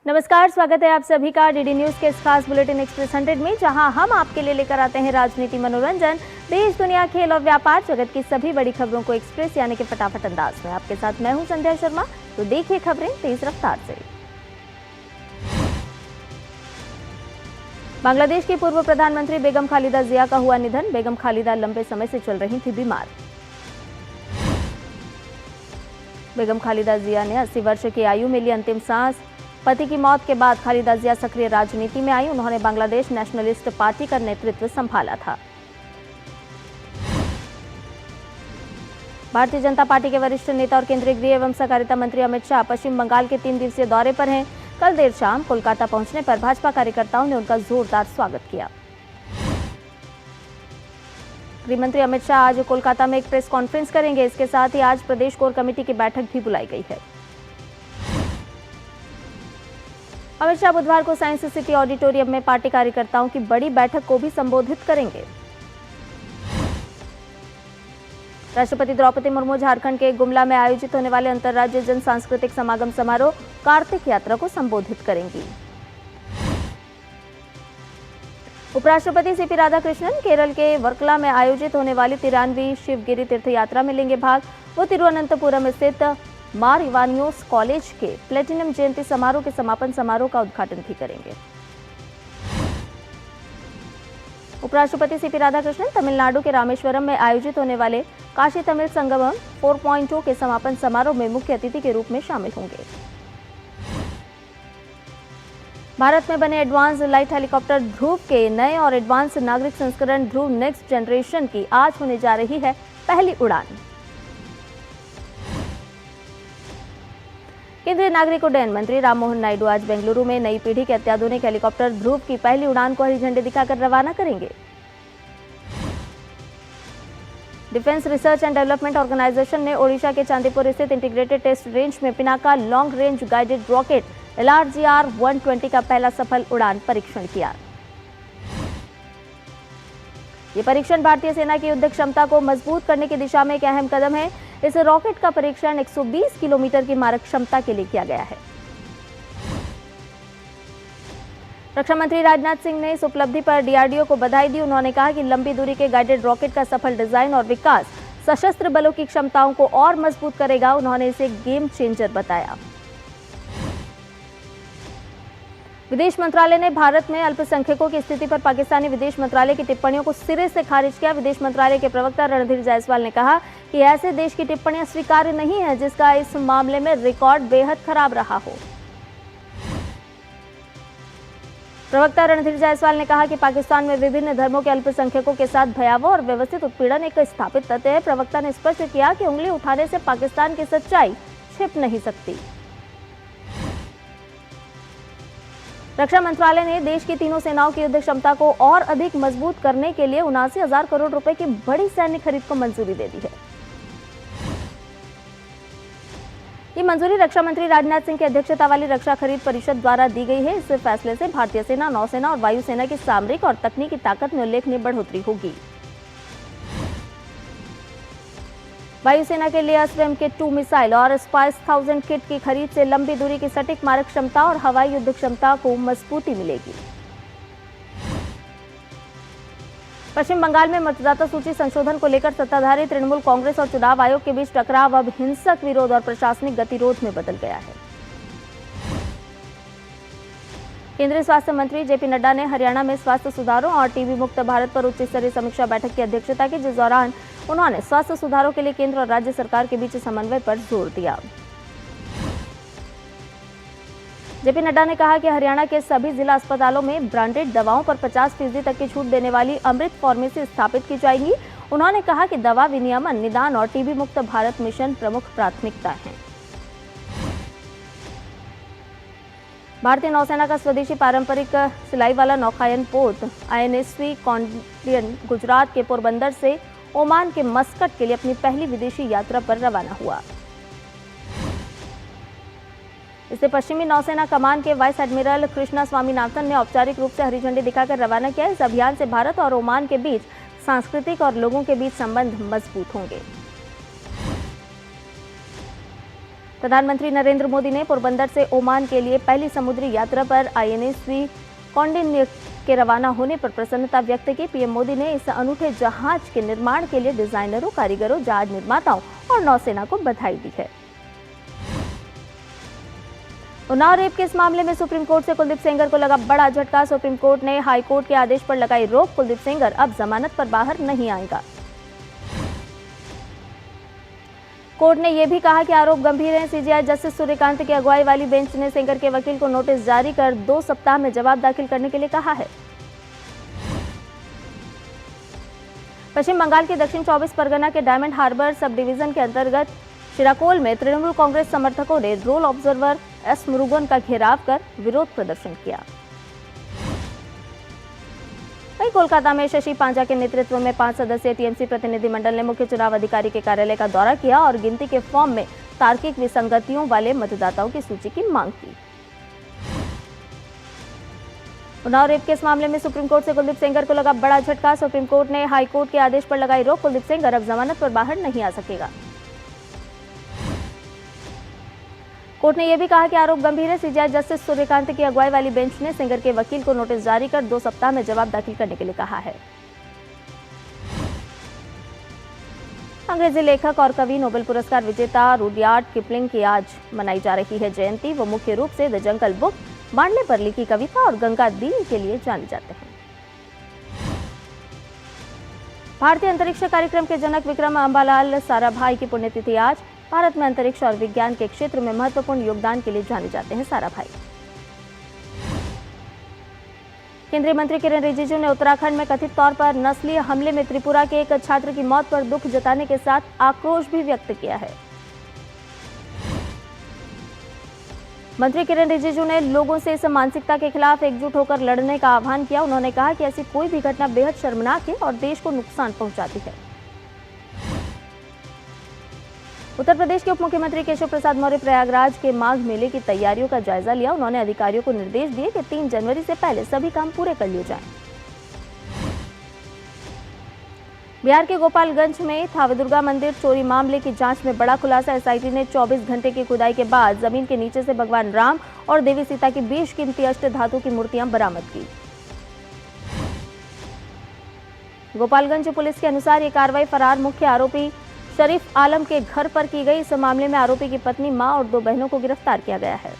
नमस्कार, स्वागत है आप सभी का डीडी न्यूज के इस खास बुलेटिन एक्सप्रेस 100 में, जहां हम आपके लिए लेकर आते हैं राजनीति, मनोरंजन, देश दुनिया, खेल और व्यापार जगत की सभी बड़ी खबरों को एक्सप्रेस यानी कि फटाफट अंदाज में। आपके साथ मैं हूं संध्या शर्मा। तो देखिए खबरें तेज रफ्तार से। बांग्लादेश की पूर्व प्रधानमंत्री बेगम खालिदा जिया का हुआ निधन। बेगम खालिदा लंबे समय से चल रही थी बीमार। बेगम खालिदा जिया ने 80 वर्ष की आयु में ली अंतिम सांस। पति की मौत के बाद खालिदा जिया सक्रिय राजनीति में आई। उन्होंने बांग्लादेश नेशनलिस्ट पार्टी का नेतृत्व संभाला था। भारतीय जनता पार्टी के वरिष्ठ नेता और केंद्रीय गृह एवं सहकारिता मंत्री अमित शाह पश्चिम बंगाल के 3 दिवसीय दौरे पर हैं। कल देर शाम कोलकाता पहुंचने पर भाजपा कार्यकर्ताओं ने उनका जोरदार स्वागत किया। गृह मंत्री अमित शाह आज कोलकाता में एक प्रेस कॉन्फ्रेंस करेंगे। इसके साथ ही आज प्रदेश कोर कमेटी की बैठक भी बुलाई गई है। अमित शाह बुधवार को साइंस सिटी ऑडिटोरियम में पार्टी कार्यकर्ताओं की बड़ी बैठक को भी संबोधित करेंगे। राष्ट्रपति द्रौपदी मुर्मू झारखंड के गुमला में आयोजित होने वाले अंतर्राज्यीय जन सांस्कृतिक समागम समारोह कार्तिक यात्रा को संबोधित करेंगी। उपराष्ट्रपति सीपी राधाकृष्णन केरल के वर्कला में आयोजित होने वाली 93वीं शिवगिरी तीर्थ यात्रा में लेंगे भाग। वो तिरुवनंतपुरम स्थित मार इवानियोस कॉलेज के प्लेटिनम जयंती समारोह के समापन समारोह का उद्घाटन भी करेंगे। उपराष्ट्रपति सीपी राधाकृष्णन तमिलनाडु के रामेश्वरम में आयोजित होने वाले काशी तमिल संगमम 4.0 के समापन समारोह में मुख्य अतिथि के रूप में शामिल होंगे। भारत में बने एडवांस लाइट हेलीकॉप्टर ध्रुव के नए और एडवांस नागरिक संस्करण ध्रुव नेक्स्ट जनरेशन की आज होने जा रही है पहली उड़ान। केंद्रीय नागरिक उड्डयन मंत्री राममोहन नायडू आज बेंगलुरु में नई पीढ़ी के अत्याधुनिक हेलीकॉप्टर ध्रुव की पहली उड़ान को हरी झंडी दिखाकर रवाना करेंगे। Defence research and development organisation ने ओडिशा के चांदीपुर स्थित इंटीग्रेटेड टेस्ट रेंज में Pinaka long range guided rocket LRGR-120 का पहला सफल उड़ान परीक्षण किया। ये परीक्षण भारतीय सेना की युद्ध क्षमता को मजबूत करने की दिशा में एक अहम कदम है। इस रॉकेट का परीक्षण 120 किलोमीटर की मारक क्षमता के लिए किया गया है। रक्षा मंत्री राजनाथ सिंह ने इस उपलब्धि पर DRDO को बधाई दी। उन्होंने कहा कि लंबी दूरी के गाइडेड रॉकेट का सफल डिजाइन और विकास सशस्त्र बलों की क्षमताओं को और मजबूत करेगा। उन्होंने इसे गेम चेंजर बताया। विदेश मंत्रालय ने भारत में अल्पसंख्यकों की स्थिति पर पाकिस्तानी विदेश मंत्रालय की टिप्पणियों को सिरे से खारिज किया। विदेश मंत्रालय के प्रवक्ता रणधीर जायसवाल ने कहा कि ऐसे देश की टिप्पणियां स्वीकार्य नहीं है जिसका इस मामले में रिकॉर्ड बेहद खराब रहा हो। प्रवक्ता रणधीर जायसवाल ने कहा कि पाकिस्तान में विभिन्न धर्मों के अल्पसंख्यकों के साथ भयावह और व्यवस्थित उत्पीड़न एक स्थापित तथ्य है। प्रवक्ता ने स्पष्ट किया कि उंगली उठाने से पाकिस्तान की सच्चाई छिप नहीं सकती। रक्षा मंत्रालय ने देश की तीनों सेनाओं की युद्ध क्षमता को और अधिक मजबूत करने के लिए 79,000 करोड़ रुपए की बड़ी सैन्य खरीद को मंजूरी दे दी है। ये मंजूरी रक्षा मंत्री राजनाथ सिंह की अध्यक्षता वाली रक्षा खरीद परिषद द्वारा दी गई है। इस फैसले से भारतीय सेना, नौसेना और वायुसेना की सामरिक और तकनीकी ताकत में उल्लेखनीय बढ़ोतरी होगी। वायुसेना के लिए अस्त्र MK2 मिसाइल और स्पाइस 1000 किट की खरीद से लंबी दूरी की सटीक मारक क्षमता और हवाई युद्ध क्षमता को मजबूती मिलेगी। पश्चिम बंगाल में मतदाता सूची संशोधन को लेकर सत्ताधारी तृणमूल कांग्रेस और चुनाव आयोग के बीच टकराव अब हिंसक विरोध और प्रशासनिक गतिरोध में बदल गया है। केंद्रीय स्वास्थ्य मंत्री JP नड्डा ने हरियाणा में स्वास्थ्य सुधारों और टीबी मुक्त भारत पर उच्च स्तरीय समीक्षा बैठक की अध्यक्षता की, जिस दौरान उन्होंने स्वास्थ्य सुधारों के लिए केंद्र और राज्य सरकार के बीच समन्वय पर जोर दिया। JP नड्डा ने कहा कि हरियाणा के सभी जिला अस्पतालों में ब्रांडेड दवाओं पर 50% तक की छूट देने वाली अमृत फार्मेसी स्थापित की जाएंगी। उन्होंने कहा कि दवा विनियमन, निदान और टीबी मुक्त भारत मिशन प्रमुख प्राथमिकता है। भारतीय नौसेना का स्वदेशी पारंपरिक सिलाई वाला नौकायन पोत INSV कॉन्डियन गुजरात के पोरबंदर से ओमान के मस्कट के लिए अपनी पहली विदेशी यात्रा पर रवाना हुआ। इसे पश्चिमी नौसेना कमान के वाइस एडमिरल कृष्णा स्वामीनाथन ने औपचारिक रूप से हरी झंडी दिखाकर रवाना किया। इस अभियान से भारत और ओमान के बीच सांस्कृतिक और लोगों के बीच संबंध मजबूत होंगे। प्रधानमंत्री नरेंद्र मोदी ने पोरबंदर से ओमान के लिए पहली समुद्री यात्रा पर INSV कौंडिन्य के रवाना होने पर प्रसन्नता व्यक्त की। पीएम मोदी ने इस अनूठे जहाज के निर्माण के लिए डिजाइनरों, कारीगरों, जहाज निर्माताओं और नौसेना को बधाई दी है। उन्नाव रेप केस मामले में सुप्रीम कोर्ट से कुलदीप सेंगर को लगा बड़ा झटका। सुप्रीम कोर्ट ने हाई कोर्ट के आदेश पर लगाई रोक। कुलदीप सेंगर अब जमानत पर बाहर नहीं आएगा। कोर्ट ने यह भी कहा कि आरोप गंभीर हैं। CJI जस्टिस सूर्यकांत की अगुवाई वाली बेंच ने सेंगर के वकील को नोटिस जारी कर 2 सप्ताह में जवाब दाखिल करने के लिए कहा है। पश्चिम बंगाल के दक्षिण 24 परगना के डायमंड हार्बर सब डिवीजन के अंतर्गत शिराकोल में तृणमूल कांग्रेस समर्थकों ने रोल ऑब्जर्वर S मुरुगन का घेराव कर विरोध प्रदर्शन किया। वहीं कोलकाता में शशि पांजा के नेतृत्व में 5 सदस्यीय TMC प्रतिनिधिमंडल ने मुख्य चुनाव अधिकारी के कार्यालय का दौरा किया और गिनती के फॉर्म में तार्किक विसंगतियों वाले मतदाताओं की सूची की मांग की। उन्नाव रेप केस मामले में सुप्रीम कोर्ट से कुलदीप सेंगर को लगा बड़ा झटका। सुप्रीम कोर्ट ने हाई कोर्ट के आदेश पर लगाई रोक। कुलदीप सेंगर अब जमानत पर बाहर नहीं आ सकेगा। कोर्ट ने यह भी कहा कि आरोप गंभीर है। CJI जस्टिस सूर्यकांत की अगुवाई वाली बेंच ने सेंगर के वकील को नोटिस जारी कर 2 सप्ताह में जवाब दाखिल करने के लिए कहा है। अंग्रेजी लेखक और कवि, नोबेल पुरस्कार विजेता रुडयार्ड किपलिंग की आज मनाई जा रही है जयंती। वो मुख्य रूप से द जंगल बुक, मांडले पर लिखी कविता और गंगा दीन के लिए जाने जाते हैं। भारतीय अंतरिक्ष कार्यक्रम के जनक विक्रम अंबालाल साराभाई की पुण्यतिथि आज। भारत में अंतरिक्ष और विज्ञान के क्षेत्र में महत्वपूर्ण योगदान के लिए जाने जाते हैं साराभाई। केंद्रीय मंत्री किरेन रिजिजू ने उत्तराखंड में कथित तौर पर नस्लीय हमले में त्रिपुरा के एक छात्र की मौत पर दुख जताने के साथ आक्रोश भी व्यक्त किया है। मंत्री किरेन रिजिजू ने लोगों से इस मानसिकता के खिलाफ एकजुट होकर लड़ने का आह्वान किया। उन्होंने कहा कि ऐसी कोई भी घटना बेहद शर्मनाक है और देश को नुकसान पहुंचाती है। उत्तर प्रदेश के उप मुख्यमंत्री केशव प्रसाद मौर्य प्रयागराज के माघ मेले की तैयारियों का जायजा लिया। उन्होंने अधिकारियों को निर्देश दिए कि 3 जनवरी से पहले सभी काम पूरे कर लिए जाएं। बिहार के गोपालगंज में थावे दुर्गा मंदिर चोरी मामले की जांच में बड़ा खुलासा। SIT ने 24 घंटे की खुदाई के बाद जमीन के नीचे से भगवान राम और देवी सीता की 20 कीमती अष्ट धातु की मूर्तियां बरामद की। गोपालगंज पुलिस के अनुसार ये कार्रवाई फरार मुख्य आरोपी शरीफ आलम के घर पर की गई। इस मामले में आरोपी की पत्नी, मां और 2 बहनों को गिरफ्तार किया गया है।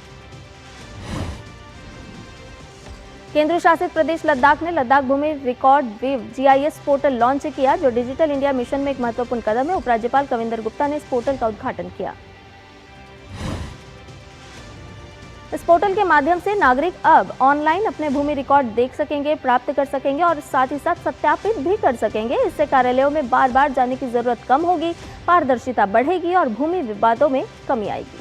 केंद्र शासित प्रदेश लद्दाख ने लद्दाख भूमि record web GIS portal launch किया, जो डिजिटल इंडिया मिशन में एक महत्वपूर्ण कदम है। उपराज्यपाल कविंदर गुप्ता ने इस पोर्टल का उद्घाटन किया। इस पोर्टल के माध्यम से नागरिक अब ऑनलाइन अपने भूमि रिकॉर्ड देख सकेंगे, प्राप्त कर सकेंगे और साथ ही साथ सत्यापित भी कर सकेंगे। इससे कार्यालयों में बार बार जाने की जरूरत कम होगी, पारदर्शिता बढ़ेगी और भूमि विवादों में कमी आएगी।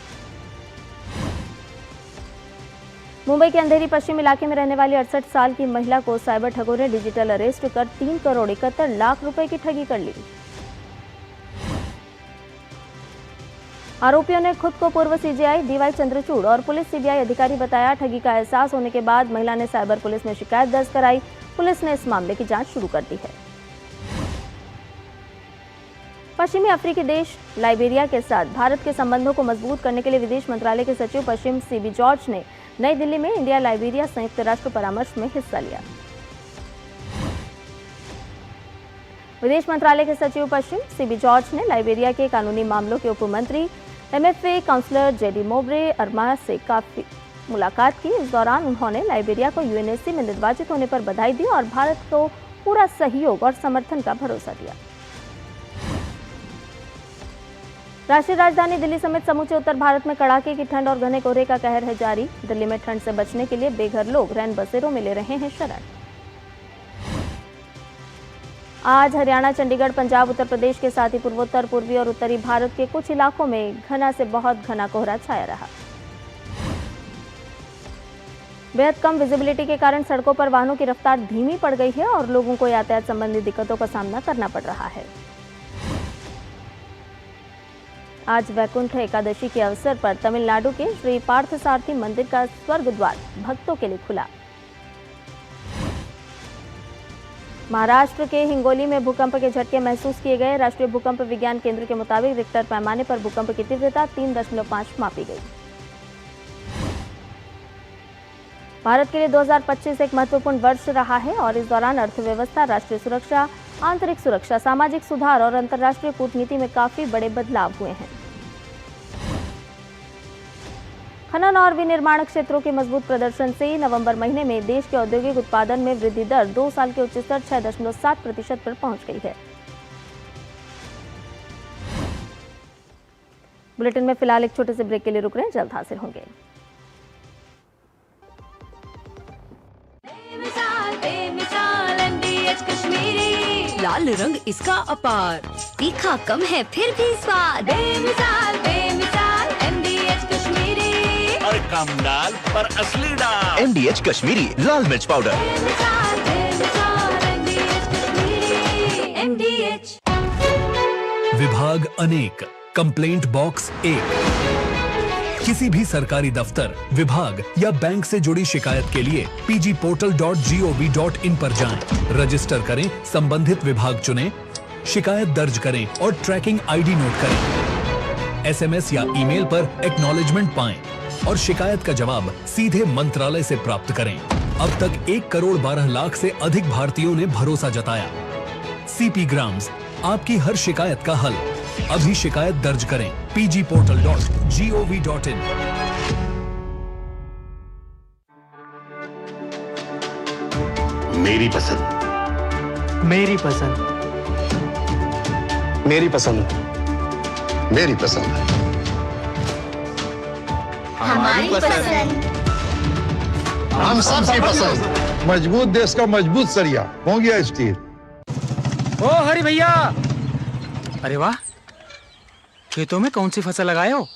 मुंबई के अंधेरी पश्चिम इलाके में रहने वाली 68 साल की महिला को साइबर ठगों ने डिजिटल अरेस्ट कर 3 करोड़ 71 लाख रुपए की ठगी कर ली। आरोपियों ने खुद को पूर्व CJI DY चंद्रचूड़ और पुलिस CBI अधिकारी बताया। ठगी का एहसास होने के बाद महिला ने साइबर पुलिस में शिकायत दर्ज कराई। पुलिस ने इस मामले की जांच शुरू कर दी है। पश्चिमी अफ्रीकी देश लाइबेरिया के साथ भारत के संबंधों को मजबूत करने के लिए विदेश मंत्रालय के सचिव पश्चिम CB जॉर्ज ने नई दिल्ली में इंडिया लाइबेरिया संयुक्त राष्ट्र परामर्श में हिस्सा लिया। विदेश मंत्रालय के सचिव पश्चिम CB जॉर्ज ने लाइबेरिया के कानूनी मामलों के उपमंत्री MFA काउंसलर JD मोब्रे अरमा से काफी मुलाकात की। इस दौरान उन्होंने लाइबेरिया को UNSC में निर्वाचित होने पर बधाई दी और भारत को पूरा सहयोग और समर्थन का भरोसा दिया। राष्ट्रीय राजधानी दिल्ली समेत समूचे उत्तर भारत में कड़ाके की ठंड और घने कोहरे का कहर है जारी। दिल्ली में ठंड से बचने के लिए बेघर लोग रैन बसेरों में ले रहे हैं शरण। आज हरियाणा, चंडीगढ़, पंजाब, उत्तर प्रदेश के साथ ही पूर्वोत्तर, पूर्वी और उत्तरी भारत के कुछ इलाकों में घना से बहुत घना कोहरा छाया रहा। बेहद कम विजिबिलिटी के कारण सड़कों पर वाहनों की रफ्तार धीमी पड़ गई है और लोगों को यातायात संबंधी दिक्कतों का सामना करना पड़ रहा है। आज वैकुंठ एकादशी के अवसर पर तमिलनाडु के श्री पार्थसारथी मंदिर का स्वर्ग द्वार भक्तों के लिए खुला। महाराष्ट्र के हिंगोली में भूकंप के झटके महसूस किए गए। राष्ट्रीय भूकंप विज्ञान केंद्र के मुताबिक रिक्टर पैमाने पर भूकंप की तीव्रता 3.5 मापी गई। भारत के लिए 2025 एक महत्वपूर्ण वर्ष रहा है और इस दौरान अर्थव्यवस्था, राष्ट्रीय सुरक्षा, आंतरिक सुरक्षा, सामाजिक सुधार और अंतर्राष्ट्रीय कूटनीति में काफी बड़े बदलाव हुए हैं। खनन और विनिर्माण क्षेत्रों के मजबूत प्रदर्शन से नवंबर महीने में देश के औद्योगिक उत्पादन में वृद्धि दर 2 साल के उच्च स्तर 6.7% पर पहुंच गई है। बुलेटिन में फिलहाल एक छोटे से ब्रेक के लिए रुक रहे हैं, जल्द हाजिर होंगे। लाल रंग इसका अपार, तीखा कम है फिर भी स्वाद। बेमिसाल बेमिसाल MDH कश्मीरी। और कम दाल पर असली दाल। MDH कश्मीरी लाल मिर्च पाउडर। बेमिसाल बेमिसाल MDH कश्मीरी। MDH। विभाग अनेक, कंप्लेंट बॉक्स 1। किसी भी सरकारी दफ्तर, विभाग या बैंक से जुड़ी शिकायत के लिए pgportal.gov.in पर जाएं, रजिस्टर करें, संबंधित विभाग चुनें, शिकायत दर्ज करें और ट्रैकिंग आईडी नोट करें। SMS या ईमेल पर एक्नॉलेजमेंट पाएं और शिकायत का जवाब सीधे मंत्रालय से प्राप्त करें। अब तक 1 करोड़ 12 लाख से अधिक भारतीयों ने भरोसा जताया। CP ग्राम्स, आपकी हर शिकायत का हल। अभी शिकायत दर्ज करें pgportal.gov.in। मेरी पसंद, मेरी पसंद, मेरी पसंद, मेरी पसंद, हमारी पसंद। हम सबकी पसंद। मजबूत देश का मजबूत सरिया हो गया स्टील। ओ हरि भैया, अरे वाह, खेतों में कौन सी फसल लगाए हो?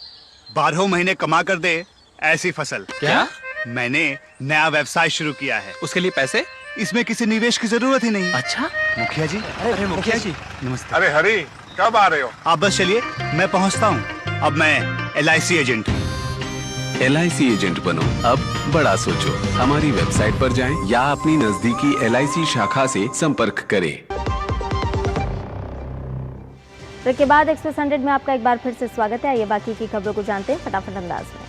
12 महीने कमा कर दे ऐसी फसल। क्या? मैंने नया व्यवसाय शुरू किया है। उसके लिए पैसे? इसमें किसी निवेश की जरूरत ही नहीं। अच्छा, मुखिया जी। अरे मुखिया जी, नमस्ते। अरे हरी, कब आ रहे हो? आप बस चलिए, मैं पहुंचता हूं। अब मैं LIC एजेंट हूं। LIC एजेंट बनो, अब बड़ा सोचो। हमारी वेबसाइट पर जाएं या अपनी नजदीकी LIC शाखा से संपर्क करें। ब्रेक के बाद एक्सप्रेस 100 में आपका एक बार फिर से स्वागत है। आइए बाकी की खबरों को जानते हैं फटाफट अंदाज में।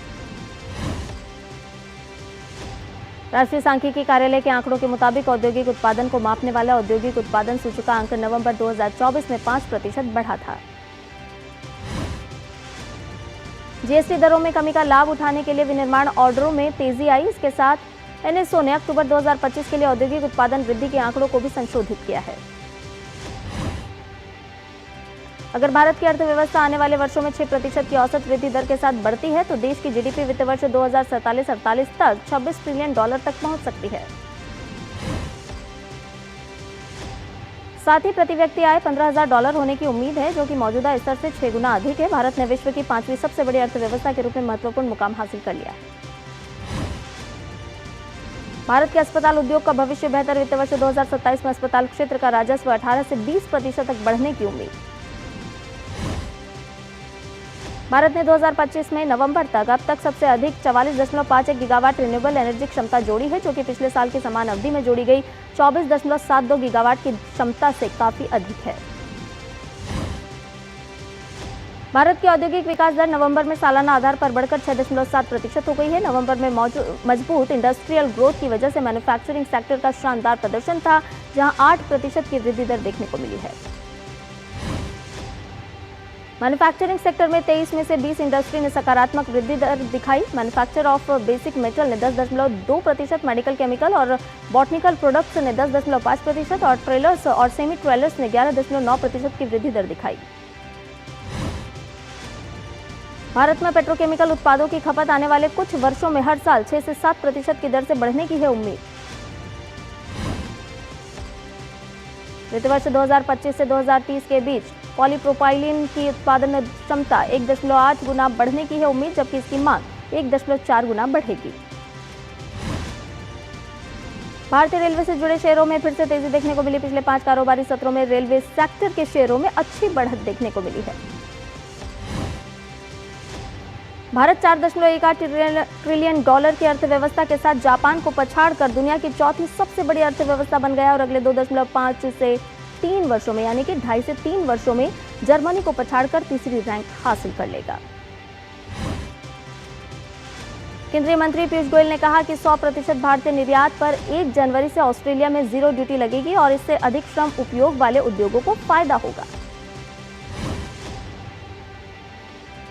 राष्ट्रीय सांख्यिकी कार्यालय के आंकड़ों के मुताबिक औद्योगिक उत्पादन को मापने वाला औद्योगिक उत्पादन सूचकांक नवंबर 2024 में 5% बढ़ा था। GST दरों में कमी का लाभ उठाने के लिए विनिर्माण ऑर्डरों में तेजी आई। इसके साथ NSO ने अक्टूबर 2025 के लिए औद्योगिक उत्पादन वृद्धि के आंकड़ों को भी संशोधित किया है। अगर भारत की अर्थव्यवस्था आने वाले वर्षों में 6% की औसत वृद्धि दर के साथ बढ़ती है तो देश की GDP वित्त वर्ष 2047-48 तक $26 ट्रिलियन तक पहुंच सकती है। साथ ही प्रति व्यक्ति आय $15,000 होने की उम्मीद है, जो कि मौजूदा स्तर से 6 गुना अधिक है। भारत ने विश्व की 5वीं सबसे बड़ी अर्थव्यवस्था के रूप में महत्वपूर्ण मुकाम हासिल कर लिया है। भारत के अस्पताल उद्योग का भविष्य बेहतर। वित्त वर्ष 2027 में अस्पताल क्षेत्र का राजस्व 18 से 20% तक बढ़ने की उम्मीद। भारत ने 2025 में नवंबर तक अब तक सबसे अधिक 44.51 गीगावाट रिन्यूएबल एनर्जी क्षमता जोड़ी है, जो कि पिछले साल की समान अवधि में जोड़ी गई 24.72 गीगावाट की क्षमता से काफी अधिक है। भारत की औद्योगिक विकास दर नवंबर में सालाना आधार पर बढ़कर 6.7% हो गई है। नवंबर में मजबूत इंडस्ट्रियल ग्रोथ की वजह से मैन्युफैक्चरिंग सेक्टर का शानदार प्रदर्शन था, जहां 8% की वृद्धि दर देखने को मिली है। मैन्युफैक्चरिंग सेक्टर में 23 में से 20 इंडस्ट्री ने सकारात्मक वृद्धि दर दिखाई। मैन्युफैक्चर ऑफ बेसिक मेटल ने 10.2%, मेडिकल केमिकल और बॉटनिकल प्रोडक्ट्स ने 10.5% और ट्रेलर्स और सेमी ट्रेलर्स ने 11.9% की वृद्धि दर दिखाई। भारत में पेट्रोकेमिकल उत्पादों की खपत आने वाले कुछ वर्षों में हर साल 6 से 7% की दर से बढ़ने की है उम्मीद। वित्त वर्ष 2025 से 2030 के बीच पॉलीप्रोपाइलिन की उत्पादन क्षमता 1.8 गुना बढ़ने की है उम्मीद, जबकि इसकी मांग 1.4 गुना बढ़ेगी। भारतीय रेलवे से जुड़े शेयरों में फिर से तेजी देखने को मिली। पिछले 5 कारोबारी सत्रों में रेलवे सेक्टर के शेयरों में अच्छी बढ़त देखने को मिली है। भारत 4.1 ट्रिलियन डॉलर की अर्थव्यवस्था के साथ जापान को पछाड़कर दुनिया की चौथी सबसे बड़ी अर्थव्यवस्था बन गया और अगले 2.5 से 3 वर्षों में यानी कि 2.5 से 3 वर्षों में जर्मनी को पछाड़कर तीसरी रैंक हासिल कर लेगा। केंद्रीय मंत्री पीयूष गोयल ने कहा कि 100% भारतीय निर्यात पर 1 जनवरी से ऑस्ट्रेलिया में जीरो ड्यूटी लगेगी और इससे अधिक श्रम उपयोग वाले उद्योगों को फायदा होगा।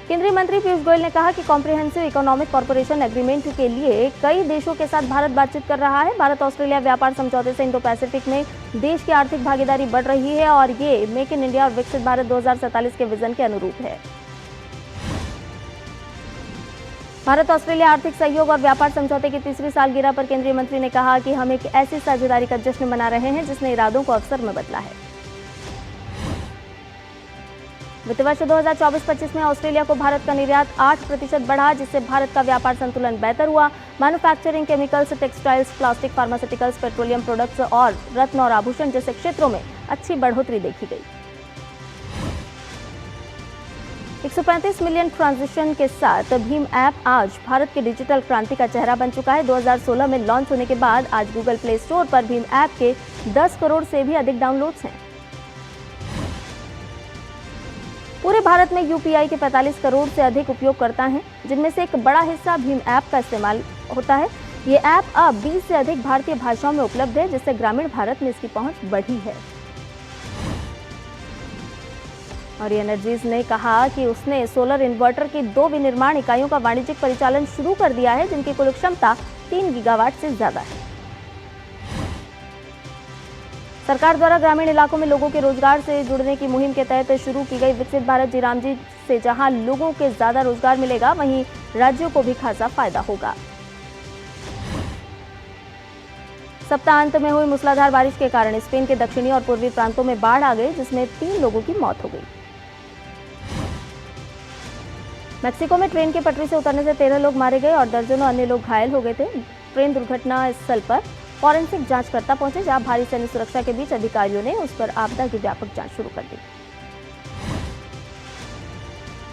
केंद्रीय मंत्री पीयूष गोयल ने कहा कि कॉम्प्रिहेंसिव इकोनॉमिक कॉर्पोरेशन एग्रीमेंट के लिए कई देशों के साथ भारत बातचीत कर रहा है। भारत ऑस्ट्रेलिया व्यापार समझौते से इंडो पैसिफिक में देश की आर्थिक भागीदारी बढ़ रही है और ये मेक इन इंडिया और विकसित भारत 2047 के विजन के अनुरूप है। भारत ऑस्ट्रेलिया आर्थिक सहयोग और व्यापार समझौते की तीसरी सालगिरह पर केंद्रीय मंत्री ने कहा कि हम एक ऐसी साझेदारी का जश्न मना रहे हैं जिसने इरादों को अवसर में बदला है। वित्त वर्ष 2024-25 में ऑस्ट्रेलिया को भारत का निर्यात 8% बढ़ा, जिससे भारत का व्यापार संतुलन बेहतर हुआ। Manufacturing, chemicals, textiles, plastic, pharmaceuticals, petroleum products और रत्न और आभूषण जैसे क्षेत्रों में अच्छी बढ़ोतरी देखी गई। 135 मिलियन ट्रांजैक्शन के साथ भीम ऐप आज भारत की डिजिटल क्रांति का चेहरा बन चुका है। 2016 में लॉन्च होने के बाद आज गूगल प्ले स्टोर पर भीम ऐप के 10 करोड़ से भी अधिक डाउनलोड्स हैं। पूरे भारत में यूपीआई के 45 करोड़ से अधिक उपयोगकर्ता हैं, जिनमें से एक बड़ा हिस्सा भीम ऐप का इस्तेमाल होता है। ये ऐप अब 20 से अधिक भारतीय भाषाओं में उपलब्ध है, जिससे ग्रामीण भारत में इसकी पहुंच बढ़ी है। और एनर्जीज ने कहा कि उसने सोलर इन्वर्टर की 2 विनिर्माण इकाइयों का वाणिज्यिक परिचालन शुरू कर दिया है, जिनकी कुल क्षमता 3 गीगावाट से ज्यादा है। सरकार द्वारा ग्रामीण इलाकों में लोगों के रोजगार से जुड़ने की मुहिम के तहत शुरू की गई विकसित भारत जी राम जी से जहां लोगों के ज्यादा रोजगार मिलेगा, वहीं राज्यों को भी खासा फायदा होगा। सप्ताहांत में हुई मूसलाधार बारिश के कारण स्पेन के दक्षिणी और पूर्वी प्रांतों में बाढ़ आ गई, जिसमें 3 लोगों की मौत हो गई। मेक्सिको में ट्रेन की पटरी से उतरने से 13 लोग मारे गए और दर्जनों अन्य लोग घायल हो गए थे। ट्रेन दुर्घटना स्थल पर फॉरेंसिक जांचकर्ता पहुंचे, जहां भारी सैन्य सुरक्षा के बीच अधिकारियों ने उस पर आपदा की व्यापक जांच शुरू कर दी।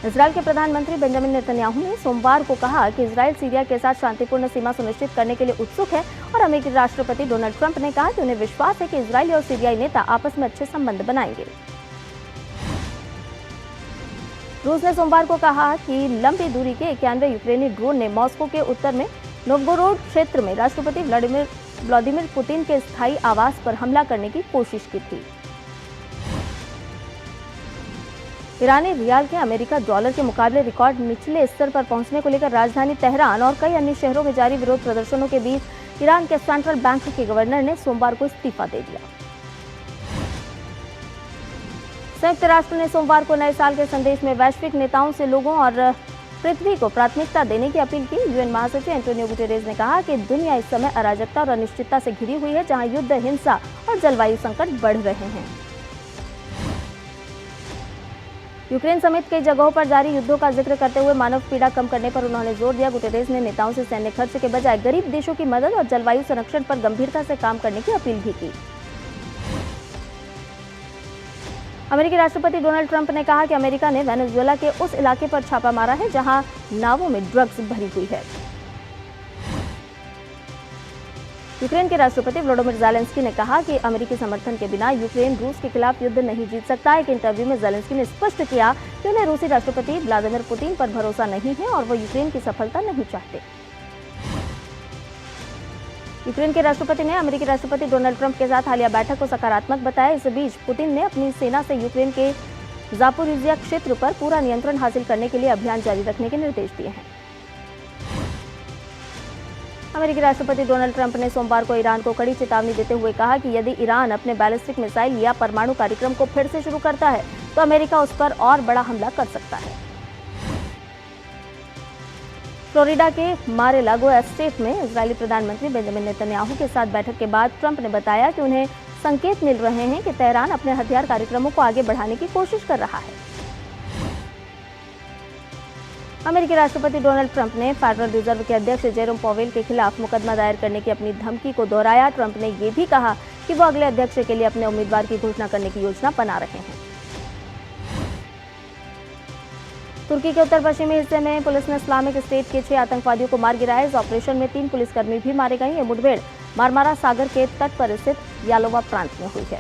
इजरायल के प्रधानमंत्री बेंजामिन नेतन्याहू ने सोमवार को कहा कि इजरायल सीरिया के साथ शांतिपूर्ण सीमा सुनिश्चित करने के लिए उत्सुक है और अमेरिकी राष्ट्रपति डोनाल्ड ट्रंप ने कहा कि उन्हें विश्वास है कि इजरायली और सीरियाई नेता आपस में अच्छे संबंध बनाएंगे। रूस ने सोमवार को कहा कि लंबी दूरी के 91 यूक्रेनी ड्रोन ने मॉस्को के उत्तर में नोवगोरोड क्षेत्र में राष्ट्रपति व्लादिमीर पुतिन के स्थायी आवास पर हमला करने की कोशिश की थी। ईरानी रियाल के अमेरिका डॉलर के मुकाबले रिकॉर्ड निचले स्तर पर पहुंचने को लेकर राजधानी तेहरान और कई अन्य शहरों में जारी विरोध प्रदर्शनों के बीच ईरान के सेंट्रल बैंक के गवर्नर ने सोमवार को इस्तीफा दे दिया। संयुक्त राष्ट्र ने सोमवार को नए साल के संदेश में वैश्विक नेताओं से लोगों और पृथ्वी को प्राथमिकता देने की अपील की। यूएन महासचिव एंटोनियो गुटेरेस ने कहा कि दुनिया इस समय अराजकता और अनिश्चितता से घिरी हुई है, जहां युद्ध, हिंसा और जलवायु संकट बढ़ रहे हैं। यूक्रेन समेत कई जगहों पर जारी युद्धों का जिक्र करते हुए मानव पीड़ा कम करने पर उन्होंने जोर दिया। गुटेरेस ने नेताओं से सैन्य खर्च के बजाय गरीब देशों की मदद और जलवायु संरक्षण पर गंभीरता से काम करने की अपील भी की। अमेरिकी राष्ट्रपति डोनाल्ड ट्रंप ने कहा कि अमेरिका ने वेनेजुएला के उस इलाके पर छापा मारा है जहां नावों में ड्रग्स भरी हुई है। यूक्रेन के राष्ट्रपति वोलोडिमिर ज़ेलेंस्की ने कहा कि अमेरिकी समर्थन के बिना यूक्रेन रूस के खिलाफ युद्ध नहीं जीत सकता। एक इंटरव्यू में ज़ेलेंस्की ने स्पष्ट किया कि उन्हें रूसी राष्ट्रपति व्लादिमीर पुतिन पर भरोसा नहीं है और वो यूक्रेन की सफलता नहीं चाहते। यूक्रेन के राष्ट्रपति ने अमेरिकी राष्ट्रपति डोनाल्ड ट्रंप के साथ हालिया बैठक को सकारात्मक बताया। इस बीच पुतिन ने अपनी सेना से यूक्रेन के ज़ापोरिज़िया क्षेत्र पर पूरा नियंत्रण हासिल करने के लिए अभियान जारी रखने के निर्देश दिए हैं। अमेरिकी राष्ट्रपति डोनाल्ड ट्रंप ने सोमवार को ईरान को कड़ी चेतावनी देते हुए कहा कि यदि ईरान अपने बैलिस्टिक मिसाइल या परमाणु कार्यक्रम को फिर से शुरू करता है तो अमेरिका उस पर और बड़ा हमला कर सकता है। फ्लोरिडा के मार-ए-लागो एस्टेट में इजरायली प्रधानमंत्री बेंजामिन नेतन्याहू के साथ बैठक के बाद ट्रंप ने बताया कि उन्हें संकेत मिल रहे हैं कि तेहरान अपने हथियार कार्यक्रमों को आगे बढ़ाने की कोशिश कर रहा है। अमेरिकी राष्ट्रपति डोनाल्ड ट्रंप ने फेडरल रिजर्व के अध्यक्ष जेरोम पॉवेल के खिलाफ मुकदमा दायर करने की अपनी धमकी को दोहराया। ट्रंप ने यह भी कहा कि वो अगले अध्यक्ष के लिए अपने उम्मीदवार की घोषणा करने की योजना बना रहे हैं। तुर्की के उत्तर पश्चिमी हिस्से में पुलिस ने इस्लामिक स्टेट के 6 आतंकवादियों को मार गिराया। इस ऑपरेशन में 3 पुलिसकर्मी भी मारे गए। ये मुठभेड़ मारमारा सागर के तट पर स्थित यालोवा प्रांत में हुई है।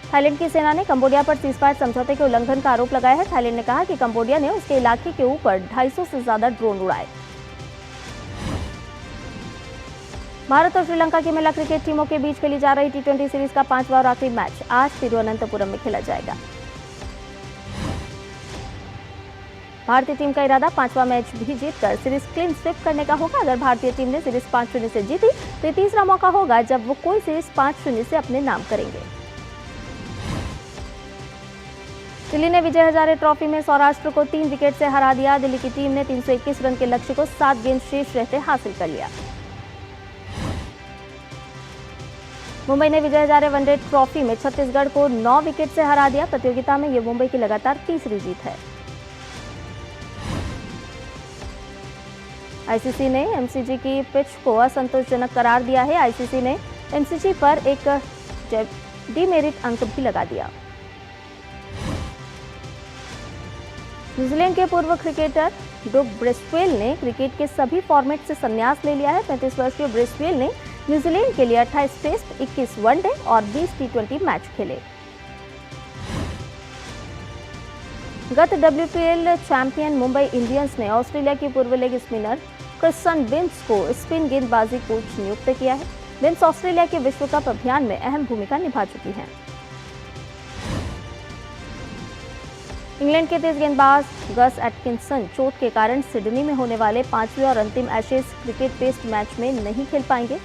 थाईलैंड की सेना ने कंबोडिया पर सीजफायर समझौते के उल्लंघन का आरोप लगाया है। थाईलैंड ने कहा कि कंबोडिया ने उसके इलाके के ऊपर 250 से ज्यादा ड्रोन उड़ाए। भारत और श्रीलंका की महिला क्रिकेट टीमों के बीच खेली जा रही T20 सीरीज का 5वां और आखिरी मैच आज तिरुवनंतपुरम में खेला जाएगा। भारतीय टीम का इरादा 5वां मैच भी जीतकर सीरीज क्लीन स्वीप करने का होगा। अगर भारतीय टीम ने सीरीज 5-0 से जीती तो ये तीसरा मौका होगा जब वो कोई सीरीज 5-0 से अपने नाम करेंगे। दिल्ली ने विजय हजारे ट्रॉफी में सौराष्ट्र को 3 विकेट से हरा दिया। दिल्ली की टीम ने 321 रन के लक्ष्य को 7 गेंद शेष रहते हासिल कर लिया। मुंबई ने विजय हजारे वनडे ट्रॉफी में छत्तीसगढ़ को 9 विकेट से हरा दिया। प्रतियोगिता में यह मुंबई की लगातार तीसरी जीत है। आईसीसी ने एमसीजी की पिच को असंतोषजनक करार दिया है। आईसीसी ने एमसीजी पर एक डीमेरिट अंक भी लगा दिया। न्यूजीलैंड के पूर्व क्रिकेटर डुग ब्रेसवेल ने क्रिकेट के सभी फॉर्मेट से संन्यास ले लिया है। 35 वर्षीय ब्रेसवेल ने न्यूजीलैंड के लिए 28 टेस्ट, 21 वनडे और 20 T20 मैच खेले। गत WPL चैंपियन मुंबई इंडियंस ने ऑस्ट्रेलिया की पूर्व लेग स्पिनर क्रिस्टन विंस को स्पिन गेंदबाजी कोच नियुक्त किया है। विंस ऑस्ट्रेलिया के विश्व कप अभियान में अहम भूमिका निभा चुकी हैं। इंग्लैंड के तेज गेंदबाज गस एटकिंसन चोट के कारण सिडनी में होने वाले 5वें और अंतिम एशेज क्रिकेट टेस्ट मैच में नहीं खेल पाएंगे।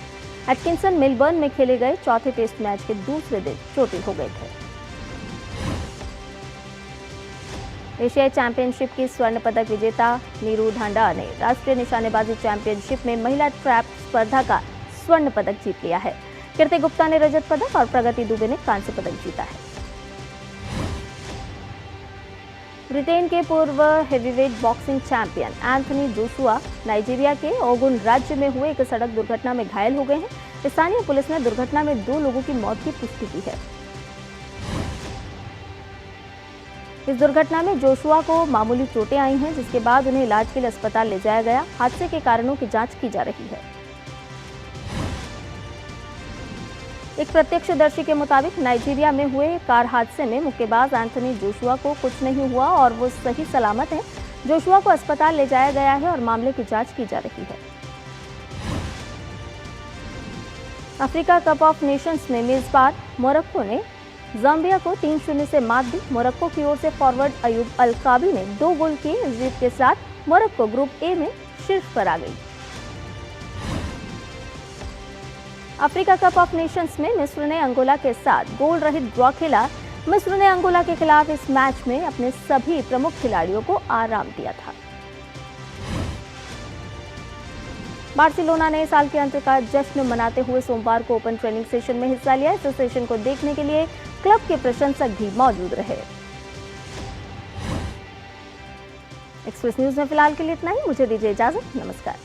एटकिंसन मेलबर्न में खेले गए चौथे टेस्ट मैच के दूसरे दिन चोटिल हो गए थे। एशियाई चैंपियनशिप की स्वर्ण पदक विजेता नीरू ढांडा ने राष्ट्रीय निशानेबाजी चैंपियनशिप में महिला ट्रैप स्पर्धा का स्वर्ण पदक जीत लिया है। कीर्ति गुप्ता ने रजत पदक और प्रगति दुबे ने कांस्य पदक जीता है। ब्रिटेन के पूर्व heavyweight boxing champion Anthony Joshua Nigeria के ओगुन राज्य में हुए एक सड़क दुर्घटना में घायल हो गए हैं। स्थानीय पुलिस ने दुर्घटना में 2 लोगों की मौत की पुष्टि की है। इस दुर्घटना में जोशुआ को मामूली चोटें आई हैं, जिसके बाद उन्हें इलाज के लिए अस्पताल ले जाया गया। हादसे के कारणों की जांच की जा रही है। एक प्रत्यक्षदर्शी के मुताबिक नाइजीरिया में हुए कार हादसे में मुक्केबाज एंथनी जोशुआ को कुछ नहीं हुआ और वो सही सलामत है। जोशुआ को अस्पताल ले जाया गया है और मामले की जांच की जा रही है। अफ्रीका कप ऑफ नेशंस में मेजबान मोरक्को ने जाम्बिया को 3-0 से मात दी। मोरक्को की ओर से फॉरवर्ड अयूब अल काबी ने 2 गोल की जीत के साथ मोरक्को ग्रुप ए में शीर्ष पर आ गई। अफ्रीका कप ऑफ नेशंस में मिस्र ने अंगोला के साथ गोल रहित ड्रॉ खेला। मिस्र ने अंगोला के खिलाफ इस मैच में अपने सभी प्रमुख खिलाड़ियों को आराम दिया था। बार्सिलोना ने साल के अंत का जश्न मनाते हुए सोमवार को ओपन ट्रेनिंग सेशन में हिस्सा लिया। इस सेशन को देखने के लिए क्लब के प्रशंसक भी मौजूद रहे। एक्सप्रेस न्यूज में फिलहाल के लिए इतना ही। मुझे दीजिए इजाजत। नमस्कार।